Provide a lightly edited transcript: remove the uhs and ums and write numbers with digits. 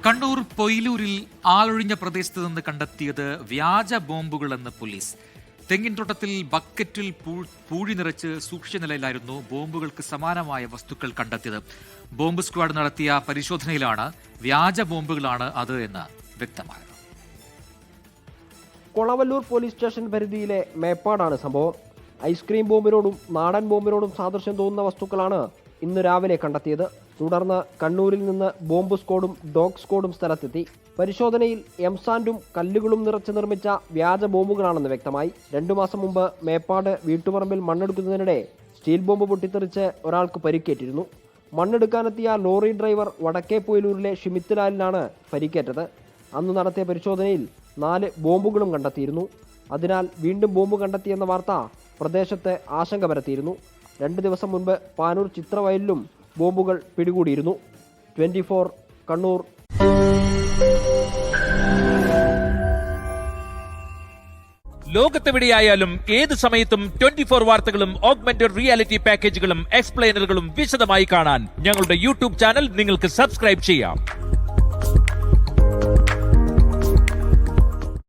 കണ്ണൂർ പൊയിലൂരിൽ ആളൊഴിഞ്ഞ പ്രദേശത്ത് നിന്ന് കണ്ടെത്തിയത് വ്യാജ ബോംബുകളെന്ന് പോലീസ്. തെങ്ങിൻതോട്ടത്തിൽ ബക്കറ്റിൽ പൂഴി നിറച്ച് സൂക്ഷിച്ച നിലയിലായിരുന്നു ബോംബുകൾക്ക് സമാനമായ വസ്തുക്കൾ കണ്ടെത്തിയത്. ബോംബ് സ്ക്വാഡ് നടത്തിയ പരിശോധനയിലാണ് വ്യാജ ബോംബുകളാണ് അത് എന്ന് വ്യക്തമായത്. കൊളവല്ലൂർ പോലീസ് സ്റ്റേഷൻ പരിധിയിലെ മേപ്പാടാണ് സംഭവം. ഐസ്ക്രീം ബോംബിനോടും നാടൻ ബോംബിനോടും സാദൃശ്യം തോന്നുന്ന വസ്തുക്കളാണ് ഇന്ന് രാവിലെ കണ്ടെത്തിയത്. തുടർന്ന് കണ്ണൂരിൽ നിന്ന് ബോംബ് സ്ക്വാഡും ഡോഗ് സ്ക്വാഡും സ്ഥലത്തെത്തി. പരിശോധനയിൽ എംസാൻഡും കല്ലുകളും നിറച്ച് നിർമ്മിച്ച വ്യാജ ബോംബുകളാണെന്ന് വ്യക്തമായി. 2 മാസം മുമ്പ് മേപ്പാട് വീട്ടുപറമ്പിൽ മണ്ണെടുക്കുന്നതിനിടെ സ്റ്റീൽ ബോംബ് പൊട്ടിത്തെറിച്ച് ഒരാൾക്ക് പരിക്കേറ്റിരുന്നു. മണ്ണെടുക്കാനെത്തിയ ലോറി ഡ്രൈവർ വടക്കേ പൊയിലൂരിലെ ഷിമിത്ത്ലാലിനാണ് പരിക്കേറ്റത്. അന്ന് നടത്തിയ പരിശോധനയിൽ 4 ബോംബുകളും കണ്ടെത്തിയിരുന്നു. അതിനാൽ വീണ്ടും ബോംബ് കണ്ടെത്തിയെന്ന വാർത്ത പ്രദേശത്ത് ആശങ്ക പരത്തിയിരുന്നു. 2 ദിവസം മുൻപ് പാനൂർ ചിത്രവയലിലും ബോംബുകൾ പിടികൂടിയിരുന്നു. 24 കണ്ണൂർ. ലോകത്തെവിടെയായാലും ഏത് സമയത്തും 24 വാർത്തകളും ഓഗ്മെന്റഡ് റിയാലിറ്റി പാക്കേജുകളും എക്സ്പ്ലെയിനറുകളും വിശദമായി കാണാൻ ഞങ്ങളുടെ യൂട്യൂബ് ചാനൽ നിങ്ങൾക്ക് സബ്സ്ക്രൈബ് ചെയ്യാം.